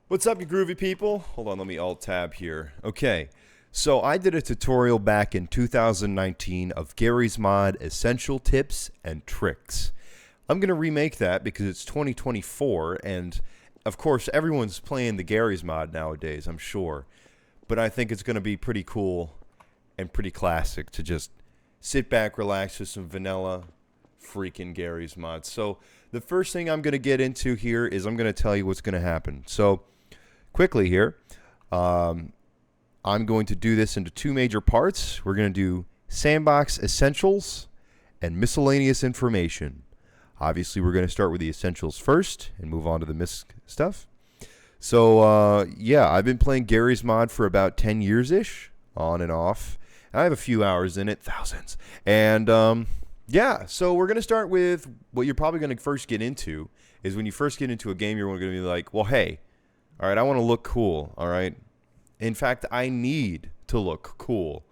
What's up, you groovy people? Hold on, let me alt-tab here. Okay, so I did a tutorial back in 2019 of Gary's Mod Essential Tips and Tricks. I'm going to remake that because it's 2024, and of course, everyone's playing the Gary's Mod nowadays, I'm sure. But I think it's going to be pretty cool and pretty classic to just sit back, relax with some vanilla freaking Gary's Mod. So the first thing I'm going to get into here is I'm going to tell you what's going to happen. So quickly here, I'm going to do this into two major parts. We're going to do Sandbox Essentials and Miscellaneous Information. Obviously, we're going to start with the Essentials first and move on to the Mis stuff. So, yeah, I've been playing Gary's Mod for about 10 years-ish, on and off. I have a few hours in it, thousands. And, yeah, so we're going to start with what you're probably going to first get into is when you first get into a game, you're going to be like, well, hey, all right, I want to look cool, all right? In fact, I need to look cool.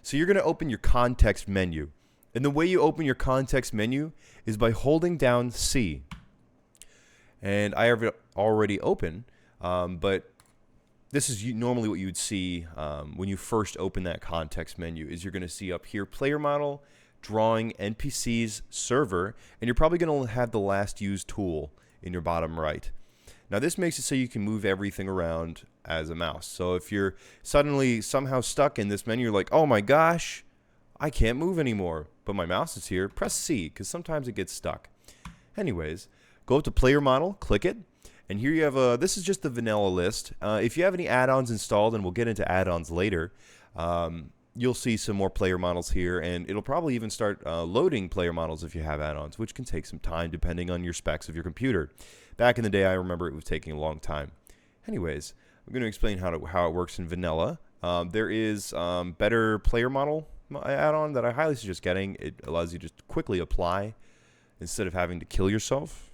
So you're going to open your context menu. And the way you open your context menu is by holding down C. And I have it already open, but this is normally what you would see when you first open that context menu is you're going to see up here player model, drawing, NPCs, server, and you're probably going to have the last used tool in your bottom right. Now this makes it so you can move everything around as a mouse. So if you're suddenly somehow stuck in this menu, you're like, oh my gosh, I can't move anymore, but my mouse is here, press C, because sometimes it gets stuck. Anyways, go up to player model, click it, and here you have this is just the vanilla list. If you have any add-ons installed, and we'll get into add-ons later, you'll see some more player models here, and it'll probably even start loading player models if you have add-ons, which can take some time depending on your specs of your computer. Back in the day, I remember it was taking a long time. Anyways, I'm going to explain how it works in vanilla. There is better player model add-on that I highly suggest getting. It allows you to just quickly apply instead of having to kill yourself,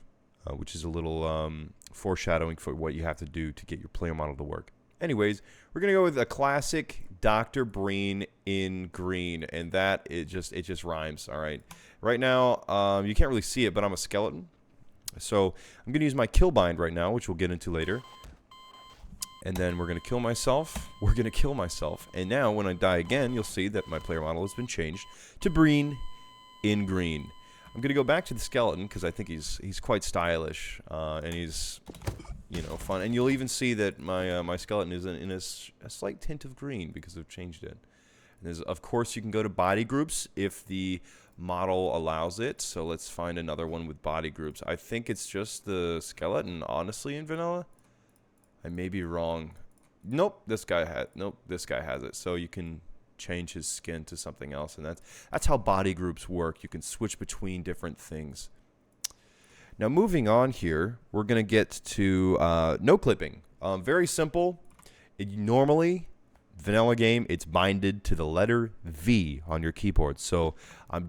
which is a little foreshadowing for what you have to do to get your player model to work. Anyways, we're going to go with a classic Dr. Breen in green, and that it just rhymes, all right? Right now, you can't really see it, but I'm a skeleton. So I'm going to use my kill bind right now, which we'll get into later. And then we're going to kill myself. We're going to kill myself. And now when I die again, you'll see that my player model has been changed to Breen in green. I'm going to go back to the skeleton because I think he's quite stylish and he's, you know, fun. And you'll even see that my skeleton is in a slight tint of green because I've changed it. And of course, you can go to body groups if the model allows it. So let's find another one with body groups. I think it's just the skeleton, honestly, in vanilla. I may be wrong. Nope, this guy has it. So you can change his skin to something else, and that's how body groups work. You can switch between different things. Now moving on here, we're gonna get to no clipping. Very simple. Normally, vanilla game, it's binded to the letter V on your keyboard. So I'm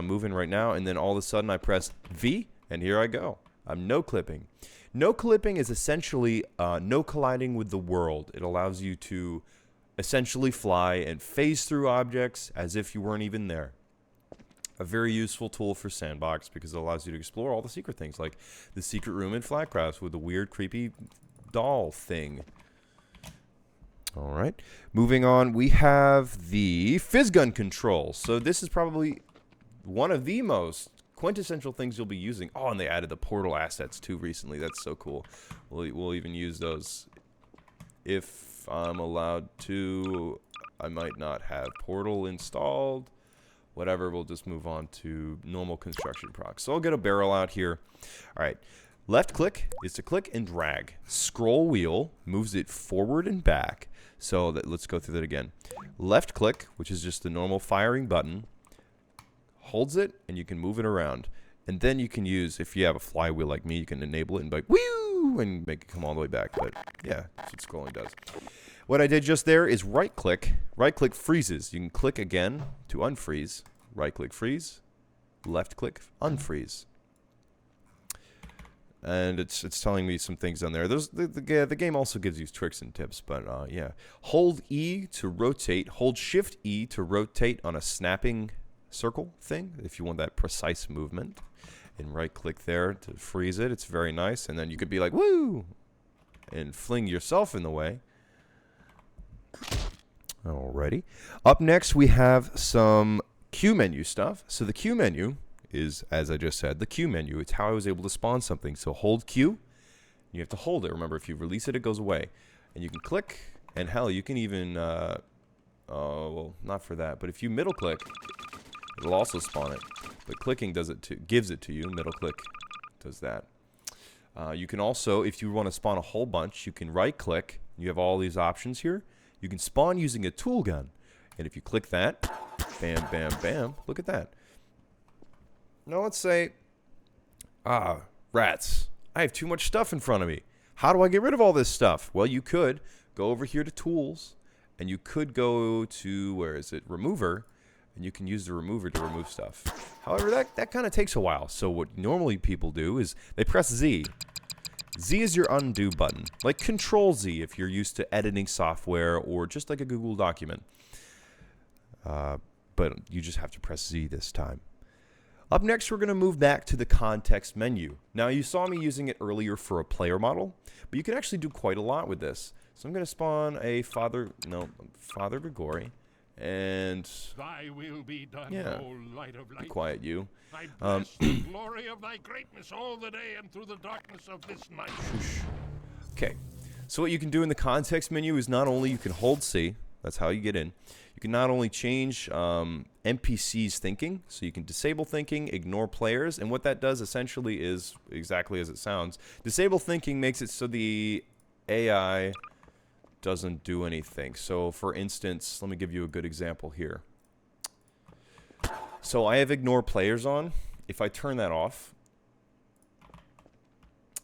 moving right now, and then all of a sudden I press V, and here I go. I'm no clipping. No clipping is essentially no colliding with the world. It allows you to essentially fly and phase through objects as if you weren't even there. A very useful tool for Sandbox because it allows you to explore all the secret things, like the secret room in Flatcraft with the weird, creepy doll thing. All right, moving on, we have the fizz gun control. So this is probably one of the most quintessential things you'll be using. Oh, and they added the portal assets too recently. That's so cool. We'll even use those if I'm allowed to. I might not have portal installed. Whatever, we'll just move on to normal construction procs. So I'll get a barrel out here. All right, left click is to click and drag. Scroll wheel moves it forward and back. So let's go through that again. Left click, which is just the normal firing button, holds it, and you can move it around. And then you can use, if you have a flywheel like me, you can enable it and like, woo, and make it come all the way back. But yeah, that's what scrolling does. What I did just there is right click. Right click freezes. You can click again to unfreeze. Right click freeze. Left click unfreeze. And it's telling me some things on there. The game also gives you tricks and tips, but yeah. Hold E to rotate. Hold Shift E to rotate on a snapping circle thing if you want that precise movement. And right click there to freeze it. It's very nice. And then you could be like, woo! and fling yourself in the way. Alrighty. Up next, we have some Q menu stuff. So the Q menu is, as I just said, the Q menu. It's how I was able to spawn something. So hold Q. You have to hold it. Remember, if you release it, it goes away. And you can click, and hell, you can even, well, not for that. But if you middle click, it'll also spawn it. But clicking does it gives it to you. Middle click does that. You can also, if you want to spawn a whole bunch, you can right click. You have all these options here. You can spawn using a tool gun. And if you click that, bam, bam, bam, look at that. Now let's say, rats. I have too much stuff in front of me. How do I get rid of all this stuff? Well, you could go over here to tools, and you could go to, where is it, remover, and you can use the remover to remove stuff. However, that kind of takes a while. So what normally people do is they press Z. Z is your undo button, like Control Z if you're used to editing software or just like a Google document. But you just have to press Z this time. Up next, we're going to move back to the context menu. Now, you saw me using it earlier for a player model, but you can actually do quite a lot with this. So I'm going to spawn a Father Grigori, and thy will be done, yeah, O light of light. be quiet, you. I bless the glory of thy greatness all the day and through the darkness of this night. Okay, so what you can do in the context menu is not only you can hold C, that's how you get in. You can not only change NPCs thinking, so you can disable thinking, ignore players, and what that does essentially is exactly as it sounds. Disable thinking makes it so the AI doesn't do anything. So for instance, let me give you a good example here. So I have ignore players on. If I turn that off,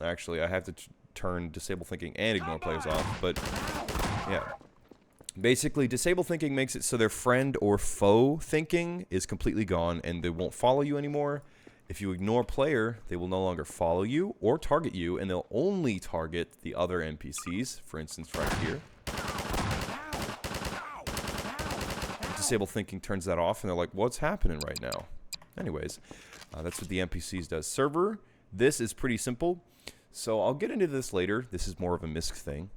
actually I have to turn disable thinking and ignore players off, but yeah. Basically, disable thinking makes it so their friend or foe thinking is completely gone and they won't follow you anymore. If you ignore player, they will no longer follow you or target you, and they'll only target the other NPCs, for instance right here. Disable thinking turns that off, and they're like, what's happening right now? Anyways, that's what the NPCs does. Server, this is pretty simple. So I'll get into this later. This is more of a MISC thing.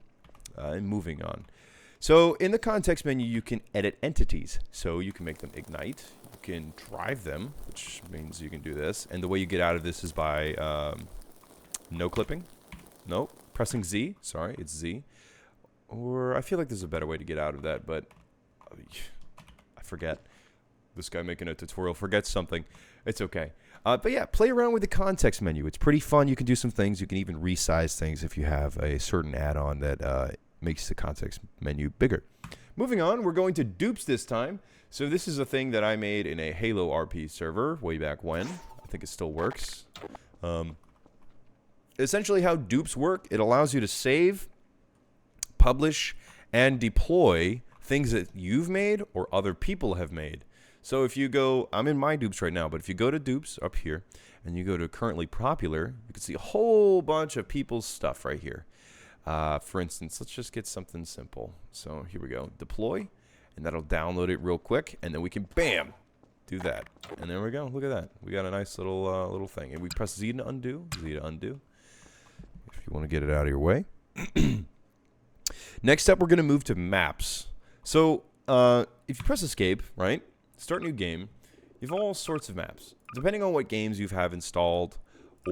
And moving on. So in the context menu, you can edit entities. So you can make them ignite. You can drive them, which means you can do this. And the way you get out of this is by no clipping. Nope. Pressing Z. Sorry, it's Z. Or I feel like there's a better way to get out of that, but I forget. This guy making a tutorial forgets something. It's okay. But yeah, play around with the context menu. It's pretty fun. You can do some things. You can even resize things if you have a certain add-on that makes the context menu bigger. Moving on, we're going to dupes this time. So this is a thing that I made in a Halo RP server way back when. I think it still works. Essentially how dupes work, it allows you to save, publish, and deploy things that you've made or other people have made. So if you go, I'm in my dupes right now, but if you go to dupes up here and you go to currently popular, you can see a whole bunch of people's stuff right here. For instance, let's just get something simple. So here we go, deploy, and that'll download it real quick, and then we can, bam, do that. And there we go, look at that. We got a nice little little thing. And we press Z to undo, Z to undo, if you want to get it out of your way. Next up, we're going to move to maps. So if you press escape, right, start new game, you have all sorts of maps. Depending on what games you have installed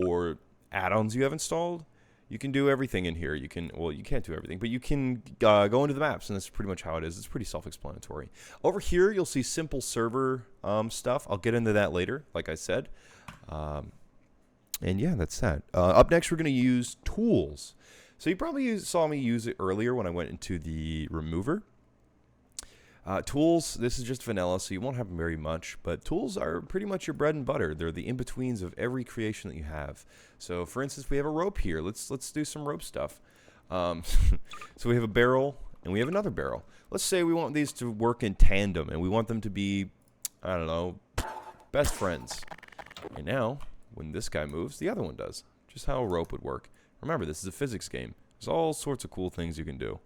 or add-ons you have installed, you can do everything in here. You can, well, you can't do everything, but you can go into the maps, and that's pretty much how it is. It's pretty self-explanatory. Over here, you'll see simple server stuff. I'll get into that later, like I said. And yeah, that's that. Up next, we're going to use tools. So you probably saw me use it earlier when I went into the remover. Tools, this is just vanilla, so you won't have very much, but tools are pretty much your bread and butter. They're the in-betweens of every creation that you have. So for instance, we have a rope here. Let's do some rope stuff. So we have a barrel, and we have another barrel. Let's say we want these to work in tandem, and we want them to be, I don't know, best friends. And now, when this guy moves, the other one does. Just how a rope would work. Remember, this is a physics game. There's all sorts of cool things you can do.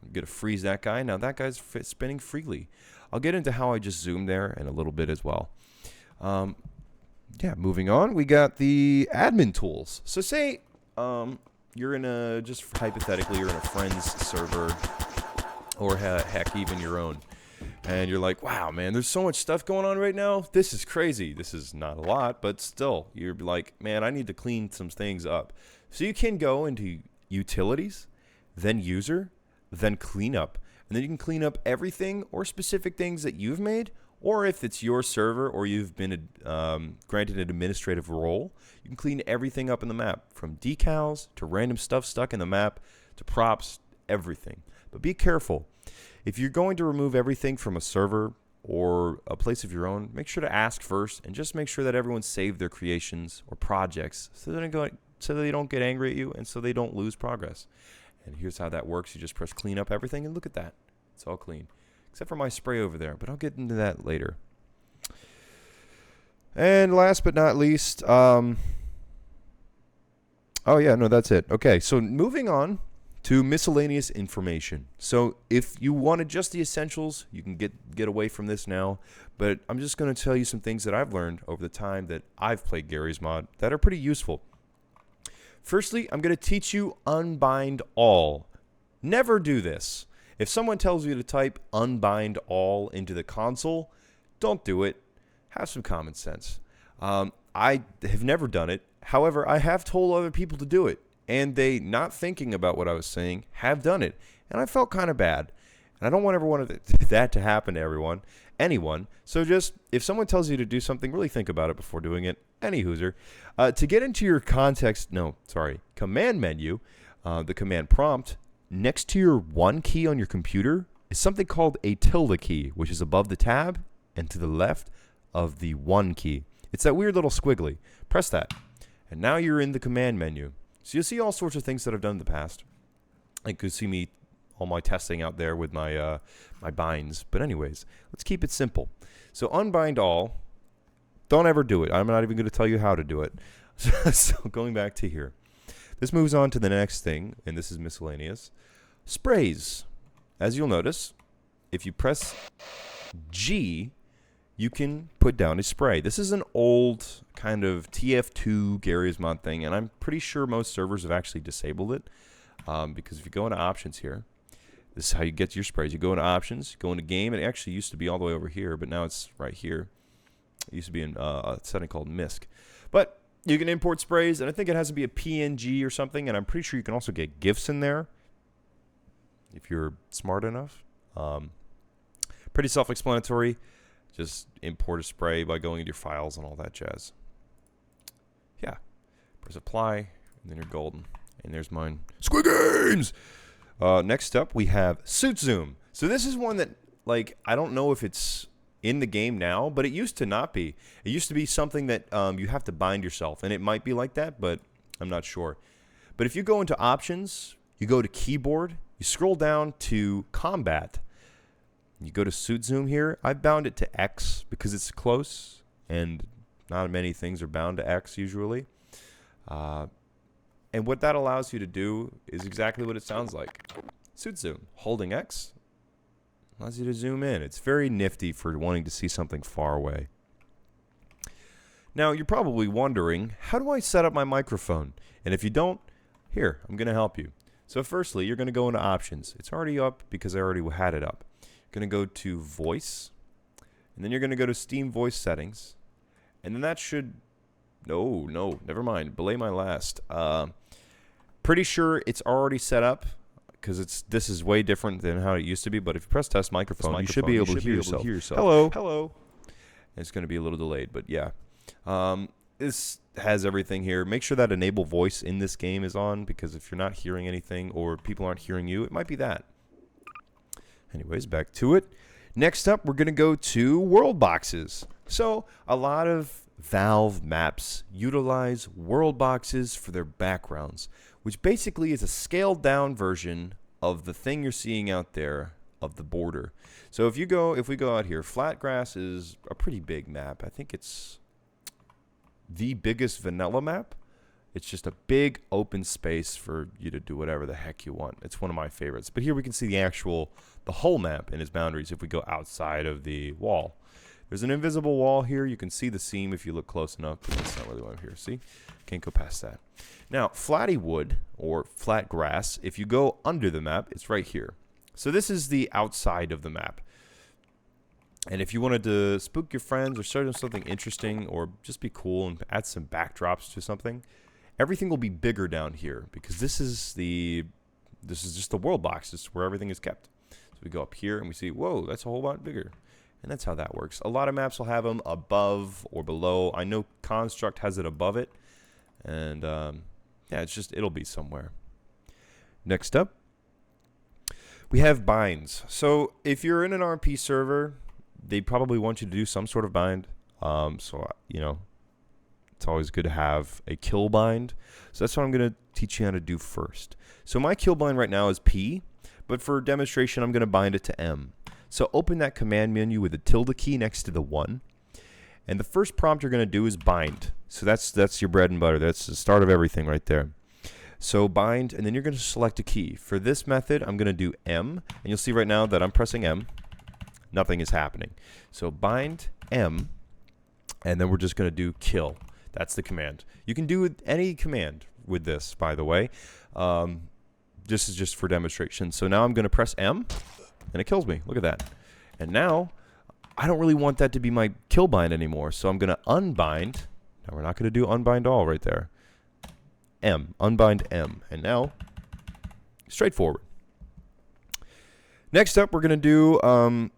I'm going to freeze that guy. Now that guy's spinning freely. I'll get into how I just zoomed there in a little bit as well. Yeah, moving on. We got the admin tools. So say you're in a, just hypothetically, you're in a friend's server, or heck, even your own. And you're like, wow, man, there's so much stuff going on right now. This is crazy. This is not a lot, but still, you're like, man, I need to clean some things up. So you can go into utilities, then user, then clean up. And then you can clean up everything or specific things that you've made, or if it's your server or you've been granted an administrative role, you can clean everything up in the map, from decals to random stuff stuck in the map to props, everything. But be careful. If you're going to remove everything from a server or a place of your own, make sure to ask first, and just make sure that everyone saved their creations or projects so they don't get angry at you and so they don't lose progress. And here's how that works. You just press clean up everything, and look at that. It's all clean. Except for my spray over there, but I'll get into that later. And last but not least, oh yeah, no, that's it. Okay, so moving on to miscellaneous information. So if you wanted just the essentials, you can get away from this now. But I'm just going to tell you some things that I've learned over the time that I've played Garry's Mod that are pretty useful. Firstly, I'm going to teach you unbind all. Never do this. If someone tells you to type unbind all into the console, don't do it. Have some common sense. I have never done it. However, I have told other people to do it, and they, not thinking about what I was saying, have done it. And I felt kind of bad. And I don't ever want that to happen to anyone. So just, if someone tells you to do something, really think about it before doing it. Any hooser. To get into your command menu, the command prompt, next to your 1 key on your computer is something called a tilde key, which is above the tab and to the left of the 1 key. It's that weird little squiggly. Press that. And now you're in the command menu. So you'll see all sorts of things that I've done in the past. You could see me, all my testing out there with my my binds. But anyways, let's keep it simple. So unbind all. Don't ever do it. I'm not even going to tell you how to do it. So going back to here. This moves on to the next thing, and this is miscellaneous. Sprays. As you'll notice, if you press G, you can put down a spray. This is an old kind of TF2 Garry's Mod thing, and I'm pretty sure most servers have actually disabled it. Because if you go into options here, this is how you get your sprays. You go into options, go into game. It actually used to be all the way over here, but now it's right here. It used to be in a setting called MISC. But you can import sprays, and I think it has to be a PNG or something, and I'm pretty sure you can also get GIFs in there if you're smart enough. Pretty self-explanatory. Just import a spray by going into your files and all that jazz. Yeah. Press apply, and then you're golden. And there's mine. Squid Games! Next up, we have Suit Zoom. So this is one that, like, I don't know if it's in the game now, but it used to not be. It used to be something that you have to bind yourself, and it might be like that, but I'm not sure. But if you go into options, you go to keyboard, you scroll down to combat, you go to Suit Zoom here. I bound it to X because it's close, and not many things are bound to X usually. And what that allows you to do is exactly what it sounds like. Suit Zoom. Holding X allows you to zoom in. It's very nifty for wanting to see something far away. Now, you're probably wondering, how do I set up my microphone? And if you don't, here, I'm going to help you. So firstly, you're going to go into options. It's already up because I already had it up. You're going to go to voice, and then you're going to go to Steam voice settings. And then that should, no, never mind. Belay my last. Pretty sure it's already set up, because this is way different than how it used to be. But if you press test microphone, you should be able to hear yourself. Hello. And it's going to be a little delayed, but yeah. This has everything here. Make sure that enable voice in this game is on, because if you're not hearing anything or people aren't hearing you, it might be that. Anyways, back to it. Next up, we're going to go to world boxes. So a lot of Valve maps utilize world boxes for their backgrounds, which basically is a scaled down version of the thing you're seeing out there of the border. So if we go out here, Flatgrass is a pretty big map. I think it's the biggest vanilla map. It's just a big open space for you to do whatever the heck you want. It's one of my favorites. But here we can see the whole map and its boundaries if we go outside of the wall. There's an invisible wall here. You can see the seam if you look close enough, but that's not really what I'm here. See? Can't go past that. Now, flatty wood, or flat grass, if you go under the map, it's right here. So this is the outside of the map. And if you wanted to spook your friends or show them something interesting or just be cool and add some backdrops to something, everything will be bigger down here because this is just the world box. This is where everything is kept. So we go up here and we see, whoa, that's a whole lot bigger. And that's how that works. A lot of maps will have them above or below. I know Construct has it above it. And yeah, it'll be somewhere. Next up, we have binds. So if you're in an RP server, they probably want you to do some sort of bind. So, you know, it's always good to have a kill bind. So that's what I'm going to teach you how to do first. So my kill bind right now is P, but for demonstration, I'm going to bind it to M. So open that command menu with the tilde key next to the 1. And the first prompt you're going to do is bind. So that's your bread and butter. That's the start of everything right there. So bind, and then you're going to select a key. For this method, I'm going to do M. And you'll see right now that I'm pressing M. Nothing is happening. So bind M, and then we're just going to do kill. That's the command. You can do any command with this, by the way. This is just for demonstration. So now I'm going to press M, and it kills me. Look at that. And now, I don't really want that to be my kill bind anymore. So I'm going to unbind. Now we're not going to do unbind all right there. M, unbind M. And now, straightforward. Next up, we're going to do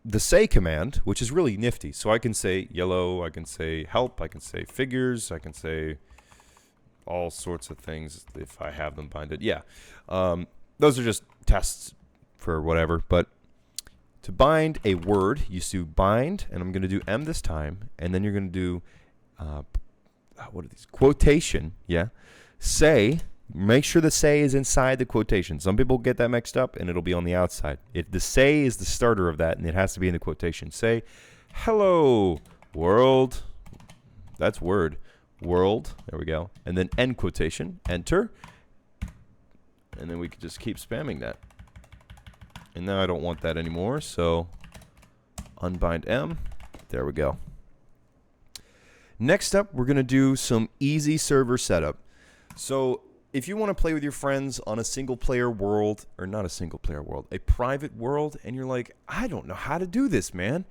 the say command, which is really nifty. So I can say yellow, I can say help, I can say figures, I can say all sorts of things if I have them binded. Yeah, those are just tests for whatever. But to bind a word, you do bind, and I'm going to do M this time, and then you're going to do, what are these? Quotation, yeah. Say, make sure the say is inside the quotation. Some people get that mixed up, and it'll be on the outside. The say is the starter of that, and it has to be in the quotation. Say, hello, world. That's word. World. There we go. And then end quotation. Enter. And then we can just keep spamming that. And now I don't want that anymore, so unbind M. There we go. Next up, we're going to do some easy server setup. So if you want to play with your friends on a single-player world, or not a single-player world, a private world, and you're like, I don't know how to do this, man.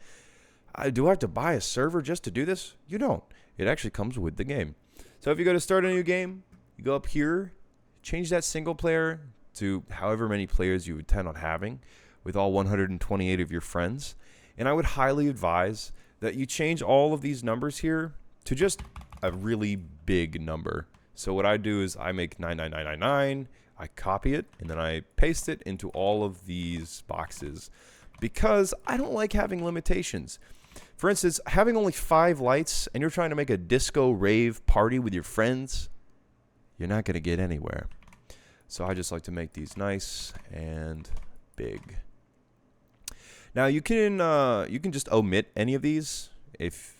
Do I have to buy a server just to do this? You don't. It actually comes with the game. So if you go to start a new game, you go up here, change that single-player to however many players you intend on having with all 128 of your friends. And I would highly advise that you change all of these numbers here to just a really big number. So what I do is I make 99999, I copy it, and then I paste it into all of these boxes because I don't like having limitations. For instance, having only 5 lights and you're trying to make a disco rave party with your friends, you're not going to get anywhere. So I just like to make these nice and big. Now you can just omit any of these if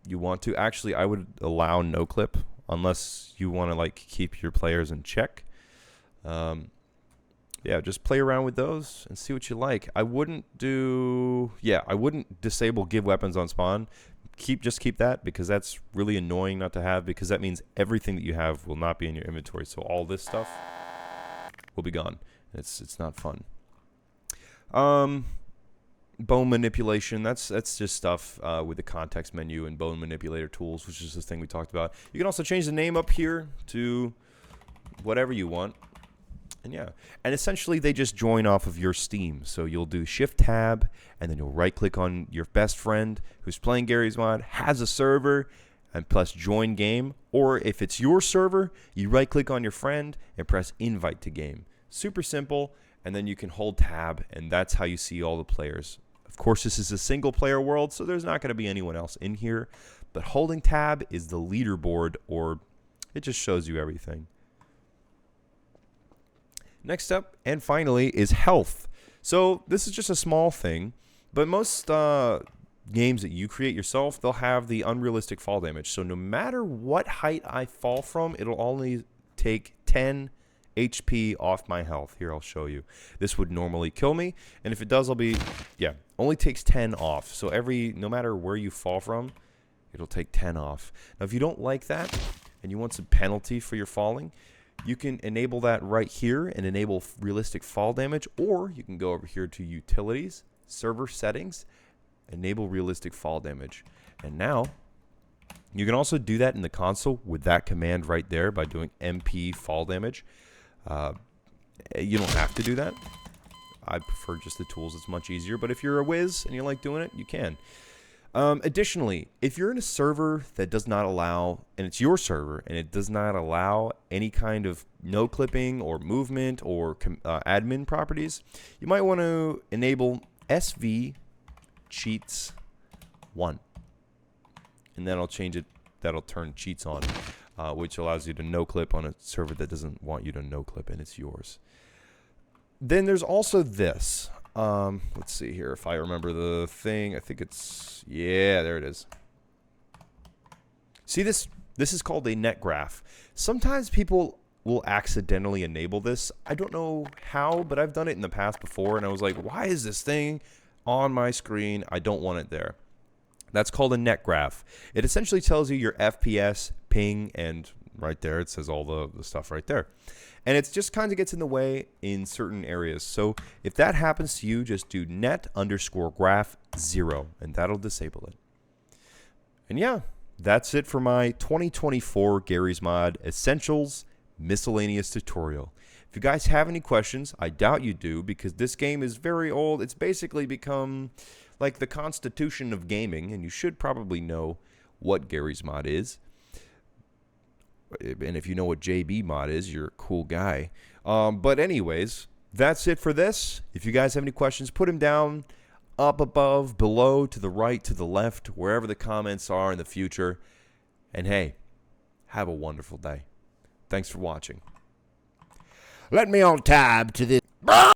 you want to. Actually, I would allow no clip unless you want to like keep your players in check. Yeah, just play around with those and see what you like. I wouldn't disable give weapons on spawn. Just keep that because that's really annoying not to have because that means everything that you have will not be in your inventory. So all this stuff will be gone. It's not fun. Bone manipulation, that's just stuff with the context menu and bone manipulator tools, which is this thing we talked about. You can also change the name up here to whatever you want. And yeah, and essentially they just join off of your Steam. So you'll do Shift Tab, and then you'll right click on your best friend who's playing Garry's Mod, has a server, and press Join Game. Or if it's your server, you right click on your friend and press Invite to Game. Super simple, and then you can hold Tab, and that's how you see all the players. Of course, this is a single player world, so there's not going to be anyone else in here. But holding Tab is the leaderboard, or it just shows you everything. Next up, and finally, is health. So this is just a small thing, but most games that you create yourself, they'll have the unrealistic fall damage. So no matter what height I fall from, it'll only take 10 HP off my health. Here, I'll show you. This would normally kill me, and if it does, I'll be, yeah, only takes 10 off. So no matter where you fall from, it'll take 10 off. Now, if you don't like that, and you want some penalty for your falling, you can enable that right here and enable realistic fall damage, or you can go over here to Utilities, Server Settings, enable realistic fall damage. And now, you can also do that in the console with that command right there by doing MP fall damage. You don't have to do that. I prefer just the tools. It's much easier. But if you're a whiz and you like doing it, you can. Additionally, if you're in a server that does not allow, and it's your server, and it does not allow any kind of no clipping or movement or admin properties, you might want to enable SV cheats 1. And then I'll change it, that'll turn cheats on, which allows you to no clip on a server that doesn't want you to no clip, and it's yours. Then there's also this. Let's see here if I remember the thing. I think it's, yeah, there it is. See this? This is called a net graph. Sometimes people will accidentally enable this. I don't know how, but I've done it in the past before, and I was like, why is this thing on my screen? I don't want it there. That's called a net graph. It essentially tells you your FPS, ping, and right there it says all the stuff right there. And it just kind of gets in the way in certain areas. So if that happens to you, just do net_graph 0, and that'll disable it. And yeah, that's it for my 2024 Gary's Mod Essentials Miscellaneous Tutorial. If you guys have any questions, I doubt you do, because this game is very old. It's basically become like the constitution of gaming, and you should probably know what Gary's Mod is. And if you know what JB Mod is, you're a cool guy. But anyways, that's it for this. If you guys have any questions, put them down up above, below, to the right, to the left, wherever the comments are in the future. And hey, have a wonderful day. Thanks for watching. Let me on tab to this.